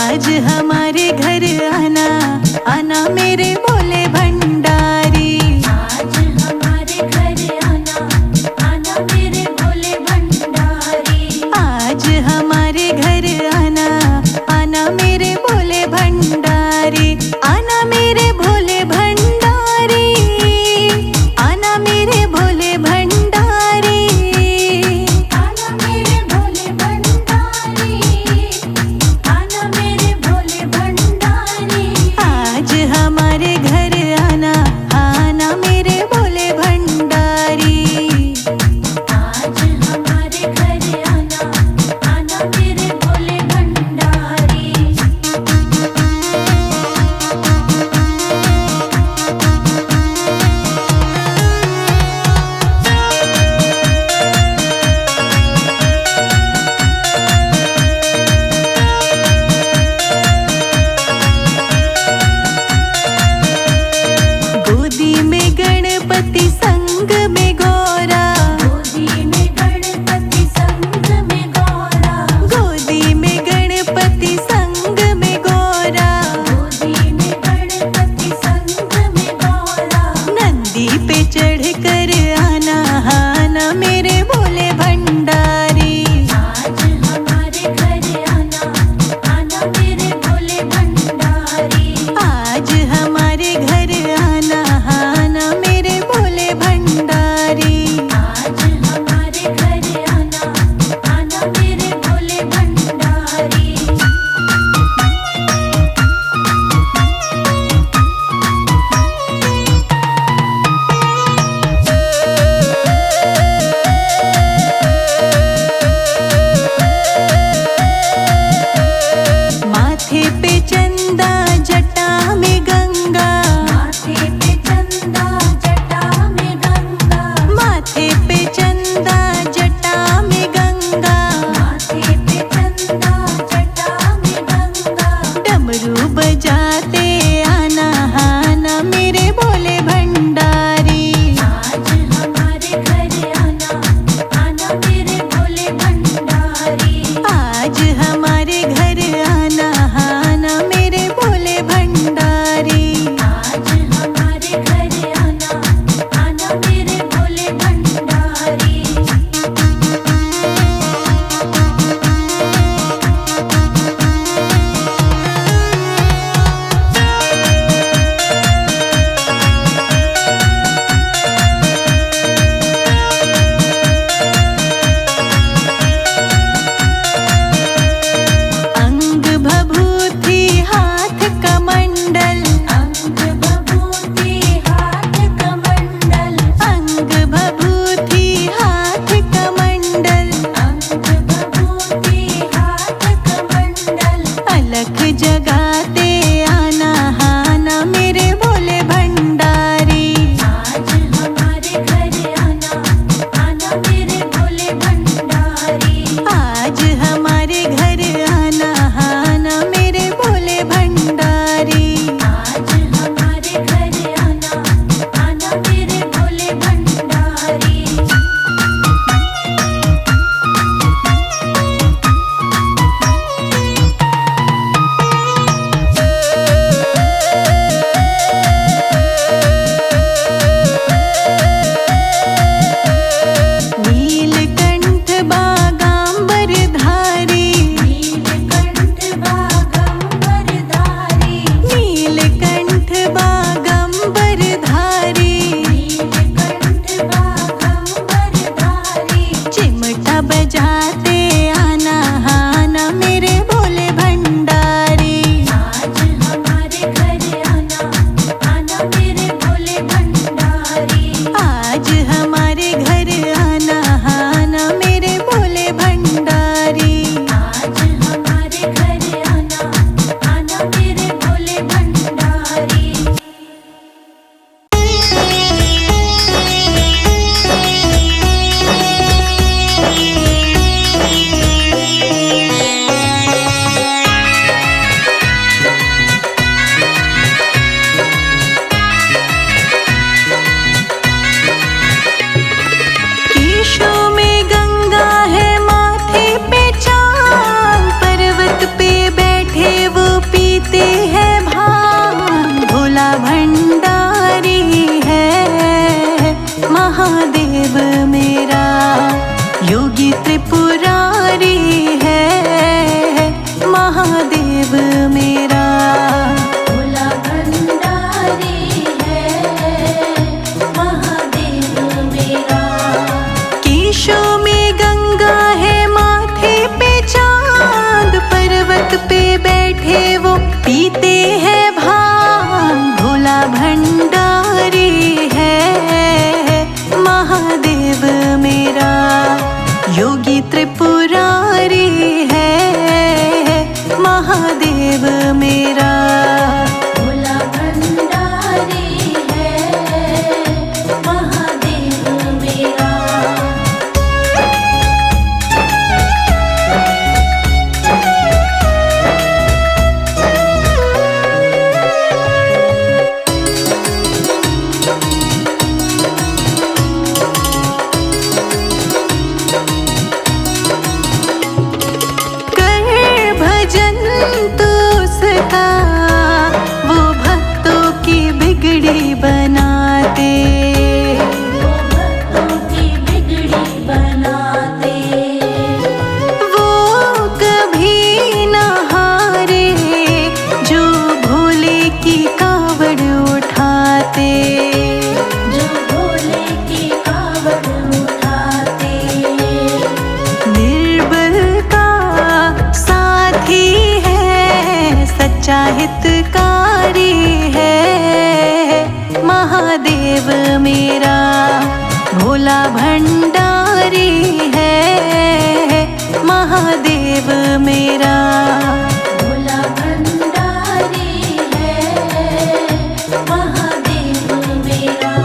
आज हमारे घर आना, आना मेरे भोले भंडारी। आज हमारे घर आना, आना मेरे भोले भंडारी। आज हमारे घर आना, आना मेरे भोले भंडारी। आना मेरे भोले भंडारी, आना मेरे भोले भंडारी। आना मेरे भोले भंडारी, आना मेरे भोले महादेव मेरा। भोला भंडारी है महादेव मेरा। तो उसका वो भक्तों की बिगड़ी बनाते, वो भक्तों की बिगड़ी बनाते। वो कभी न हारे जो भोले की कावड़ उठाते, जो भोले की कावड़ उठाते। निर्बल का साथी सच्चा हितकारी है महादेव मेरा। भोला भंडारी है महादेव मेरा। भोला भंडारी है महादेव मेरा।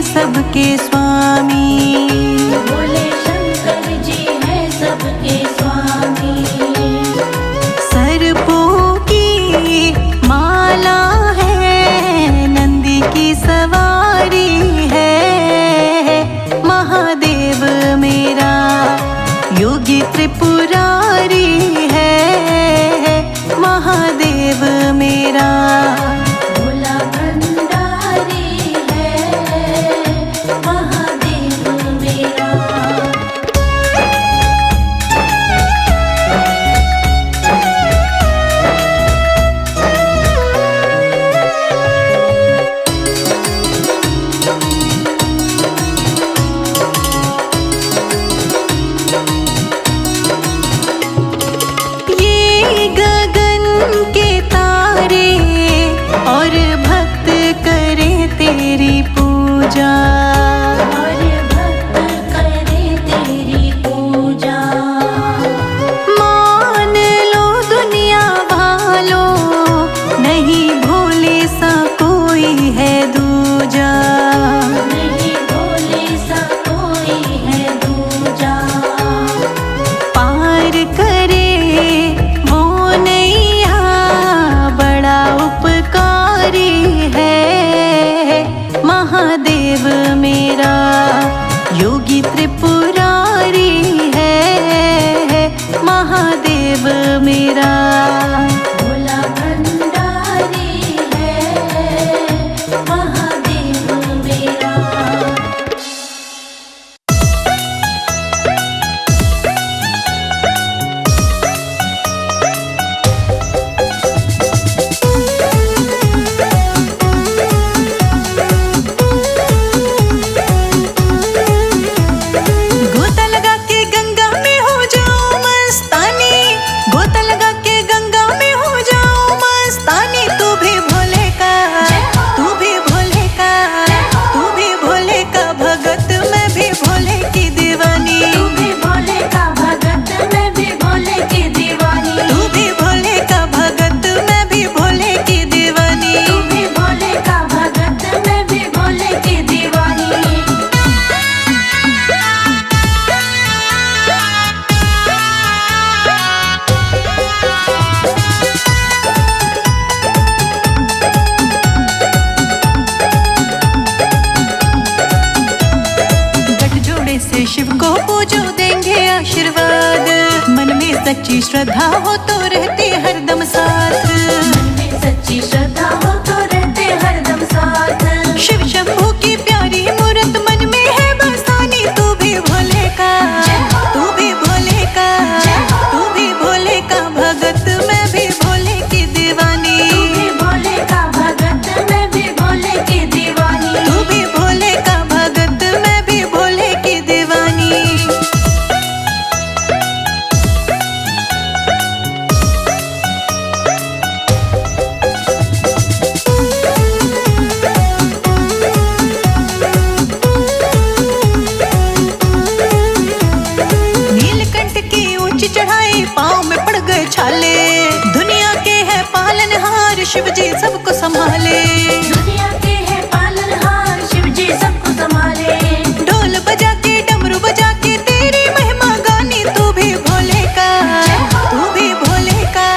सबके स्वामी, भोले शंकर जी है सबके स्वामी। सर्पों की माला है, नंदी की सवारी है महादेव मेरा। योगी त्रिपुरारी है महादेव मेरा। भोला भंडारी है महादेव मेरा। ये गगन के तारे और भक्त करे तेरी पूजा, और भक्त करे तेरी पूजा। मान लो दुनिया वालों, नहीं भोले सा कोई है दूजा। नहीं भोले सा कोई है दूजा। पार करे वो नैया, बड़ा उपकारी है महादेव मेरा। योगी त्रिपुरारी है महादेव मेरा। भोला भंडारी है महादेव मेरा। गोता लगा के गंगा में हो जाओ मस्तानी, गोता लगा के गंगा में हो जाओ मस्तानी। तू भी भोले का, तू भी भोले का, तू भी भोले का भगत, मैं भी भोले की दीवानी। तू भी भोले का भगत मैं भी भोले की दीवानी। तू भी भोले का भगत, मैं भी भोले की दीवानी। तू भी भोले का भगत मैं भी भोले की दीवानी। गठजोड़े से शिव को पूजो, देंगे आशीर्वाद। मन में सच्ची श्रद्धा हो तो रहते हरदम साथ। मन में सच्ची श्रद्धा हो तो रहते हरदम साथ। शिव शंभू की शिव जी सबको संभाले। दुनिया के है पालनहार, शिव जी सबको संभाले। ढोल बजा के डमरू बजा के तेरी महिमा गानी, तू भी भोले का, तू भी भोले का,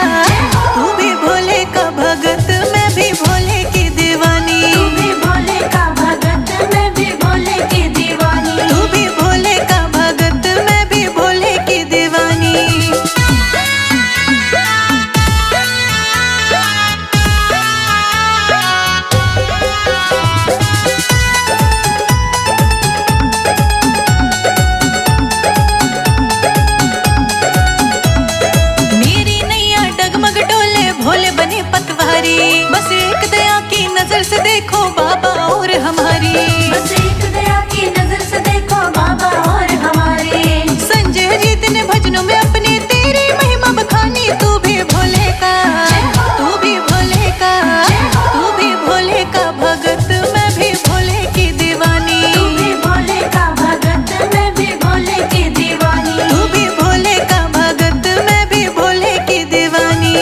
तू भी भोले का भगत, मैं भी भोले की दीवानी। तू भी भोले का भगत, मैं भी भोले की दीवानी। तू भी भोले का भगत, मैं भी भोले की दीवानी। मेरी नैया डगमग डोले, भोले बने पतवारी, बस एक दया की नजर से देखो बाबा और हमारी। बस एक दया की नजर से देखो बाबा और हमारे। संजय जीत ने भजनों में अपनी तेरी महिमा बखानी, तू भी भोले का, तू भी भोले का, तू भी भोले का भगत, मैं भी भोले की दीवानी। तू भी भोले का भगत, मैं भी भोले की दीवानी। तू भी भोले का भगत, मैं भी भोले की दीवानी।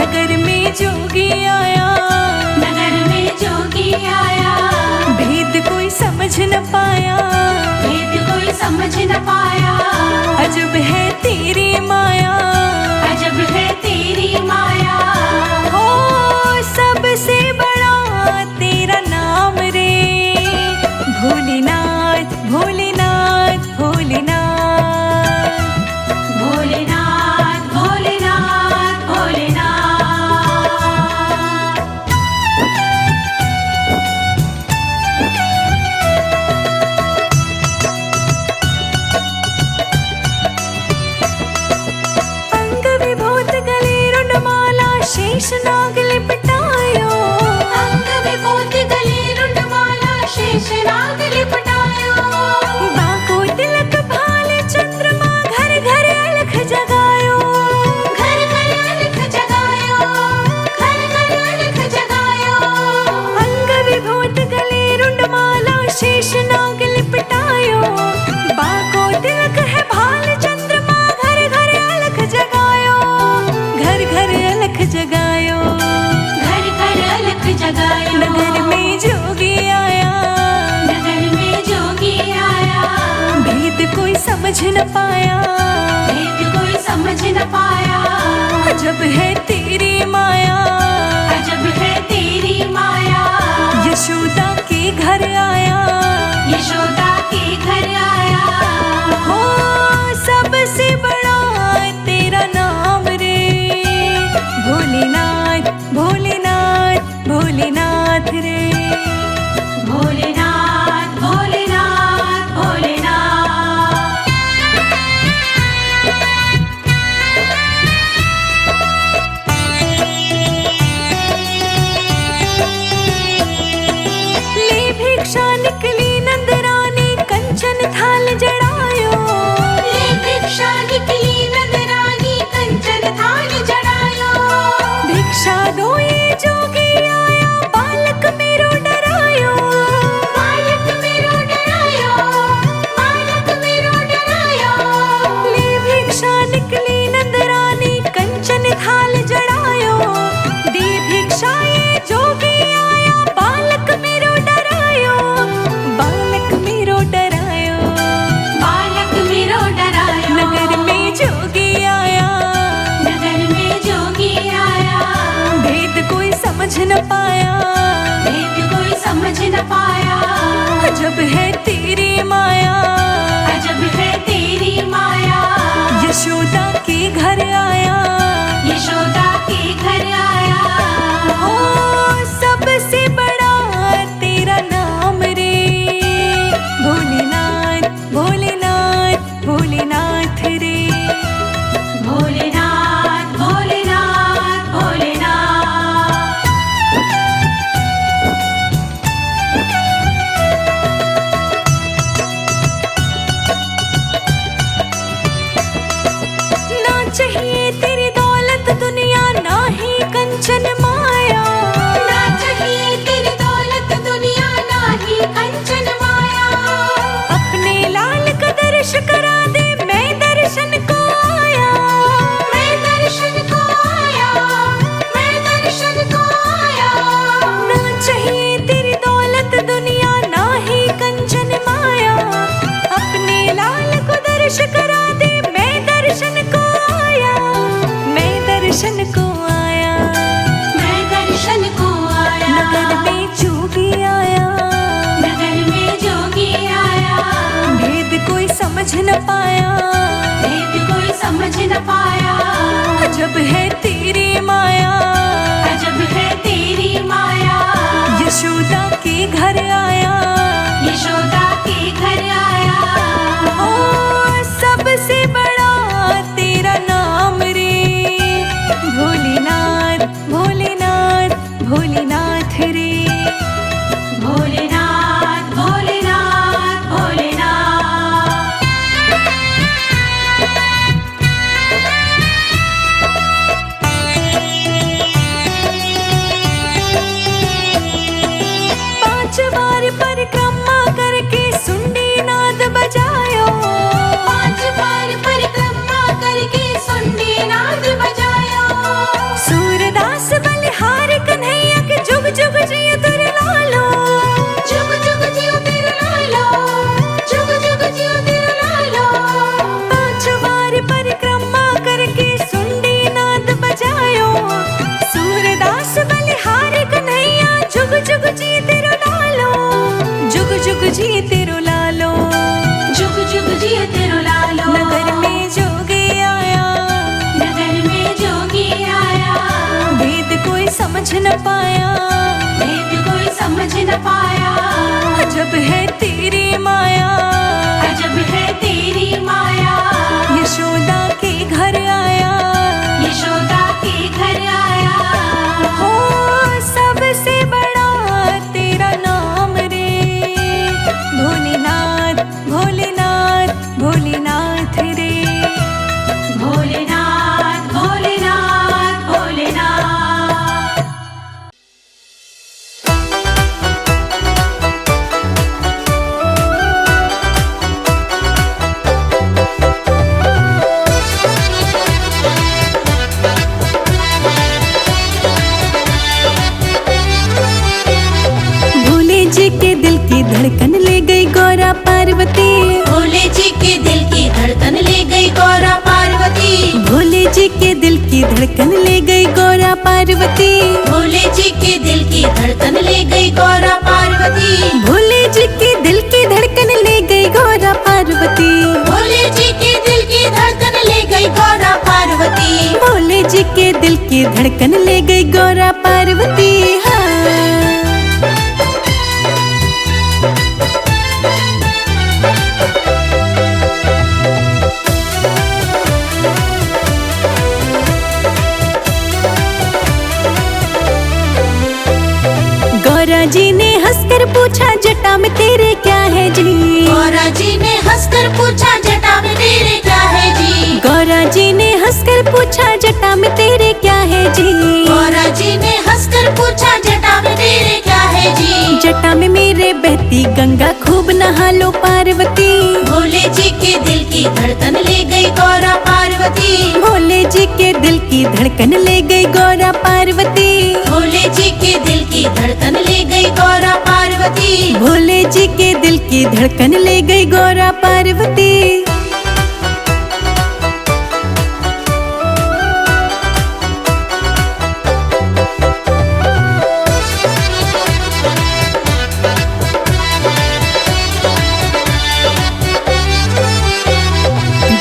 नगर में जोगी आया, नगर में जोगी आया, भेद कोई समझ न पाया, भेद कोई समझ न पाया। अजब है तेरी माया, अजब है तेरी माया, हो सबसे बड़ा तेरा नाम रे, भोलेनाथ भोलेनाथ भोलेनाथ। भोलेनाथ भोलेनाथ भोलेनाथ। अंग विभूत गले रुंडमाला शेषनाग लिपटायो, अंग विभूति गले रुंडमाला शेषनाग लिपटायो। बाको तिलक भाल चंद्रमा घर घर अलख जगायो, घर घर अलख जगायो, घर घर अलख जगायो। अंग विभूत गले रुंडमाला शेषनाग लिपटायो, बाको तिलक है भाल चंद्रमा घर घर अलख जगायो, घर घर अलख जगायो। घर घर अलख जगायो। नगर में जोगी आया, नगर में जोगी आया, भेद कोई समझ न पाया, भेद कोई समझ न पाया। अजब है तेरी माया, अजब है तेरी माया, यशोदा के घर आया, यशोदा के घर आया। हो सबसे बड़ा तेरा नाम रे, भोलेनाथ भोलेनाथ भोलेनाथ रे। भोलेनाथ भोलेनाथ भोलेनाथ। ले भिक्षा निकली नंदरानी कंचन थाल जड़ायो, ले भिक्षा निकली नंदरानी कंचन थाल जड़ायो। भिक्षा दो ये जोगी आया, बालक मेरो डरायो, बालक मेरो डरायो, बालक मेरो डरायो। ले भिक्षा निकली नंदरानी कंचन थाल जड़ायो, दे भिक्षा ये जोगी आया, बालक मेरो डरायो, बालक मेरो डरायो। बालक मेरो डरायो। नगर में जोगी आया, नगर में जोगी आया, भेद कोई समझ न पाया, भेद कोई समझ न पाया। अजब है तेरी माया, अजब है तेरी माया, यशोदा के घर आया, यशोदा के घर आया। हो सबसे बड़ा तेरा नाम रे, भोलेनाथ भोलेनाथ भोलेनाथ रे। भोलेनाथ भोलेनाथ भोलेनाथ। ना चाहिए तेरी दौलत दुनिया, ना ही कंचन माया, ना चाहिए तेरी दौलत दुनिया, ना ही कंचन माया। अपने लाल का दर्श करा दे, मैं दर्शन को आया, मैं दर्शन को आया, मैं दर्शन को आया। ना चाहिए तेरी दौलत दुनिया, ना ही कंचन माया, अपने लाल को दर्श करा दे, मैं दर्शन को आया, मैं दर्शन को आया। मैं दर्शन को आया। नगर में जोगी आया, नगर में जोगी आया, भेद कोई समझ न पाया, भेद कोई समझ न पाया। अजब है तेरी माया, अजब है तेरी माया, यशोदा के घर आया, यशोदा के घर आया। ओ सबसे बड़ा तेरा नाम रे, भोलेनाथ भोलेनाथ भोलेनाथ रे। भोलेनाथ भोलेनाथ भोलेनाथ। समझ न पाया, भेद कोई समझ न पाया। अजब है तेरी माया, अजब है तेरी माया। यशोदा के घर आया, यशोदा के घर आया। हो सबसे बड़ा तेरा नाम रे, भोलेनाथ भोलेनाथ भोलेनाथ रे। भोलेनाथ भोलेनाथ भोलेनाथ। भोले जी के दिल की धड़कन ले गई गौरा पार्वती, भोले जी के दिल की धड़कन ले गई गौरा पार्वती। भोले जी के दिल की धड़कन ले गई गौरा पार्वती, भोले जी के दिल की धड़कन ले गई गौरा पार्वती। भोले जी के दिल की धड़कन ले गई गौरा पार्वती, भोले जी के दिल की धड़कन ले गई गौरा पार्वती। भोले जी के दिल की धड़कन ले गई गौरा पार्वती। हाँ गौरा जी ने हंसकर पूछा जटा में तेरे क्या है जी, गौरा जी ने हंसकर पूछा जटा में तेरे क्या है जी। गौरा जी ने हंसकर पूछा जटा में तेरे क्या है जी, गौरा जी ने हंसकर पूछा जटा में तेरे क्या है जी। जटा में मेरे बहती गंगा खूब नहा लो पार्वती, भोले जी के दिल की धड़कन ले गई गौरा पार्वती। भोले जी के दिल की धड़कन ले गई गौरा पार्वती, भोले जी के दिल की धड़कन ले गई गौरा पार्वती। भोले जी के दिल की धड़कन ले गई गौरा पार्वती।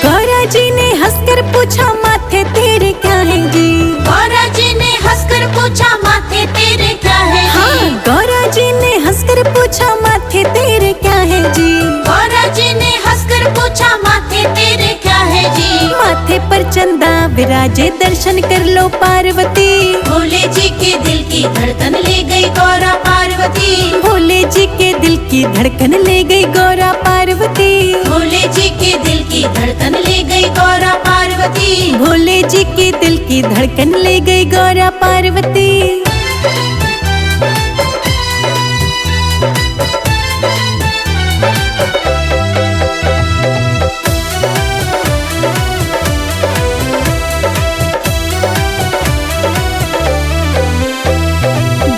गौरा जी ने हंसकर पूछा माथे तेरे क्या है जी, गौरा जी ने हंसकर पूछा माथे तेरे क्या है हाँ जी। गौरा जी ने हंसकर पूछा माथे तेरे क्या है जी, गौरा जी ने हंसकर पूछा माथे तेरे क्या है जी। माथे पर चंदा विराजे दर्शन कर लो पार्वती, भोले जी के दिल की धड़कन ले गई गौरा पार्वती। भोले जी के दिल की धड़कन ले गई गौरा पार्वती, भोले जी के दिल की धड़कन ले गई गौरा पार्वती। भोले जी की दिल की धड़कन ले गई गौरा पार्वती।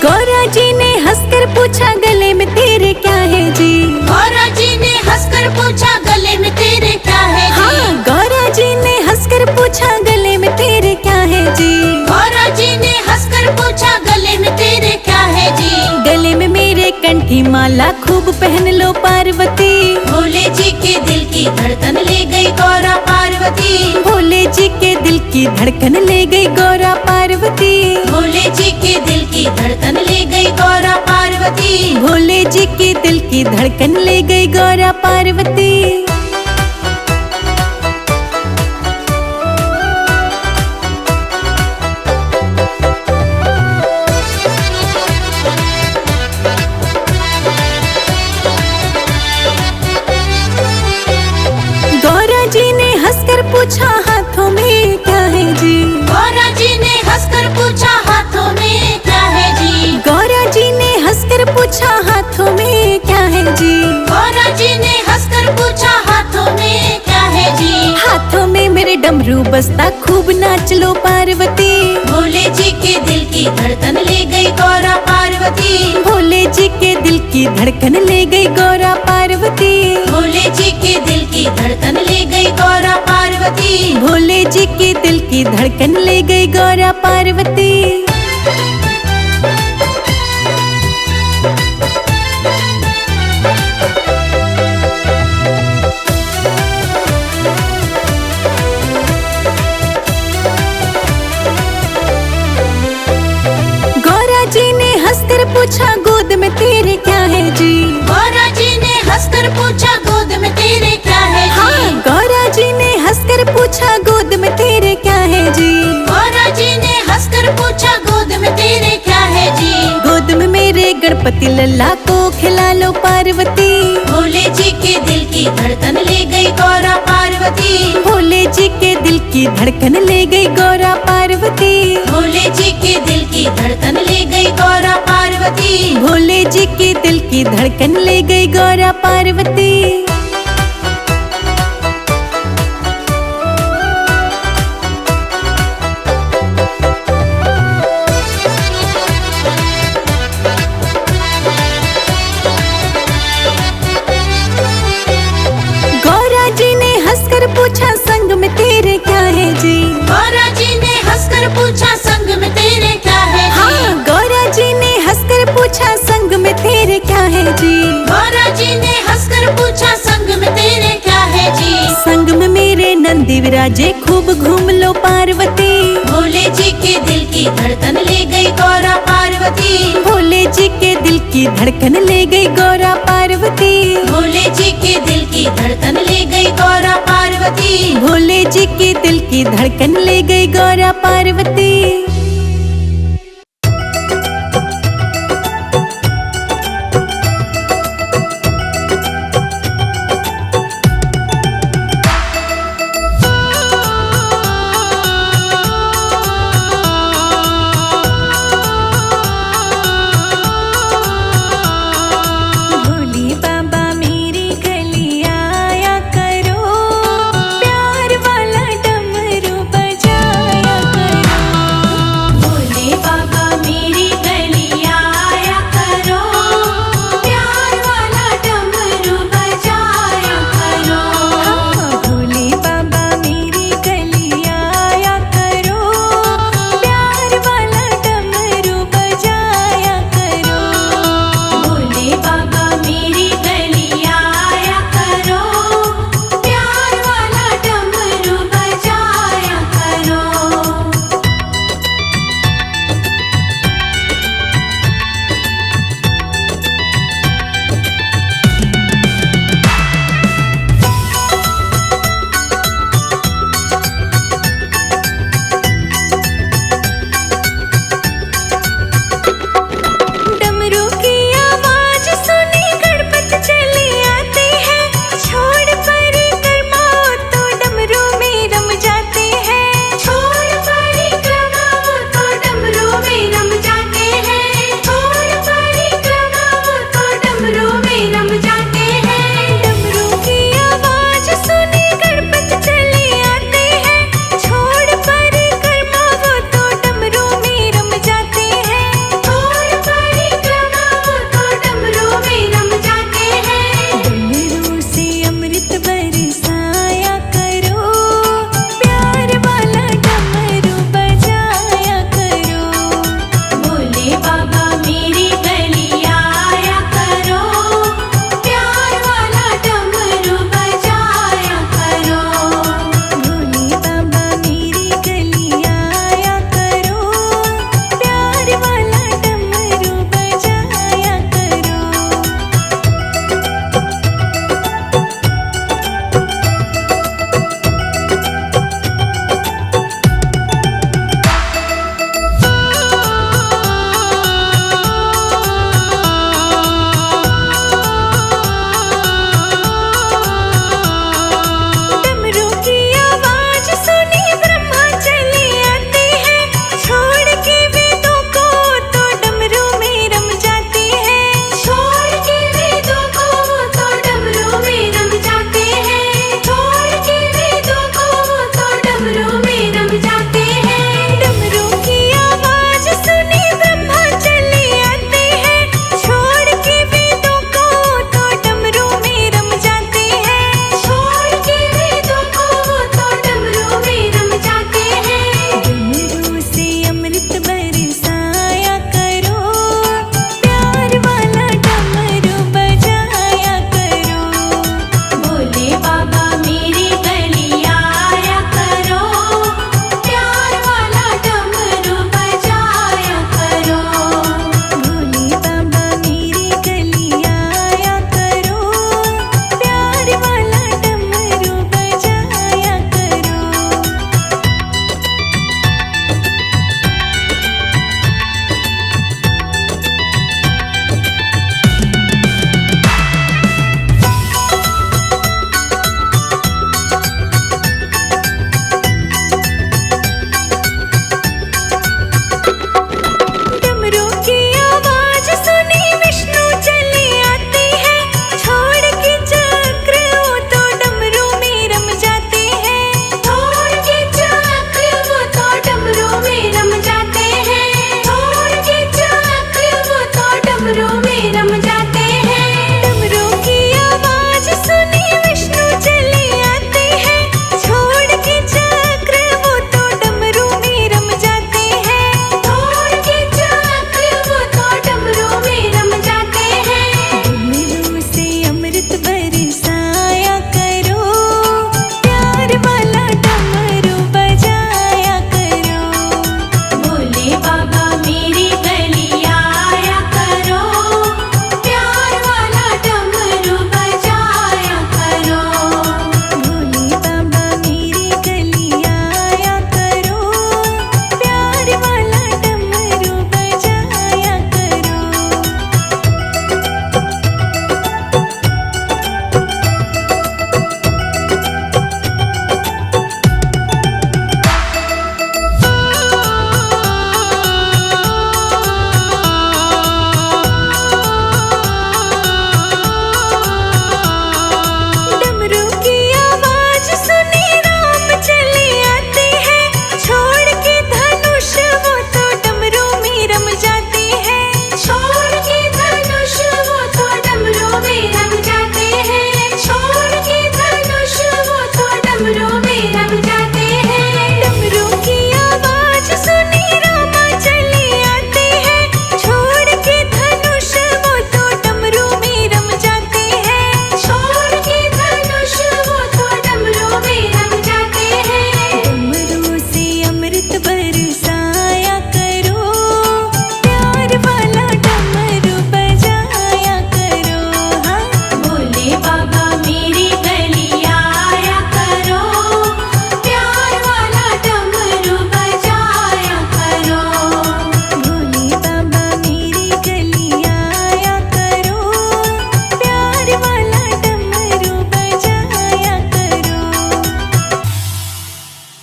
गौरा जी ने हंसकर पूछा गले में तेरे क्या है जी, गौरा जी ने हंसकर पूछा गले में तेरे क्या है जी। हाँ गौरा जी ने हंसकर पूछा गले में तेरे क्या है जी, गौरा जी ने हंसकर पूछा गले में तेरे क्या है जी। गले में मेरे कंठी माला खूब पहन लो पार्वती, भोले जी के दिल की धड़कन ले गई गौरा पार्वती। भोले जी के दिल की धड़कन ले गई गौरा पार्वती, भोले जी के दिल की धड़कन ले गई गौरा पार्वती। भोले जी की दिल की धड़कन ले गई गौरा पार्वती। गौरा जी ने हंसकर पूछा हाथों में क्या है जी, गौरा जी ने हंसकर पूछा हाथों में क्या है जी। गौरा जी ने हंसकर पूछा हाथों में क्या है जी, गौरा जी ने हंसकर पूछा हाथों में क्या है जी। हाथों में मेरे डमरू बसता खूब नाच लो पार्वती, भोले जी के दिल की धड़कन ले गई गौरा पार्वती। भोले जी के दिल की धड़कन ले गई गौरा पार्वती, भोले जी के दिल की धड़कन ले गई गौरा पार्वती। भोले जी की दिल की धड़कन ले गई गौरा पार्वती। हंसकर पूछा गोद में तेरे क्या है जी। हाँ, गौरा जी ने हंसकर पूछा गोद में तेरे क्या है जी। गौरा जी ने हंसकर पूछा गोद में तेरे क्या है जी। गोद में मेरे गणपति लल्ला को खिला लो पार्वती। भोले जी के दिल की धड़कन ले गई गौरा पार्वती। भोले जी के दिल की धड़कन ले गई गौरा पार्वती। भोले जी के दिल की धड़कन ले गई गौरा पार्वती। भोले जी की दिल की धड़कन ले गई गौरा पार्वती। गौरा जी ने हंसकर पूछा संग में तेरे क्या है जी। गौरा जी ने हंसकर पूछा संग में तेरे क्या है जी। हाँ, गौरा जी ने हंसकर पूछा संग में तेरे क्या है जी। गौरा जी ने हंसकर पूछा संग में तेरे क्या है जी। संग में मेरे नंदी विराजे खूब घूम लो पार्वती। भोले जी के दिल की धड़कन ले गई गौरा पार्वती। भोले जी के दिल की धड़कन ले गई गौरा पार्वती। भोले जी के दिल की धड़कन ले गई गौरा पार्वती। भोले जी की दिल की धड़कन ले गई गौरा पार्वती।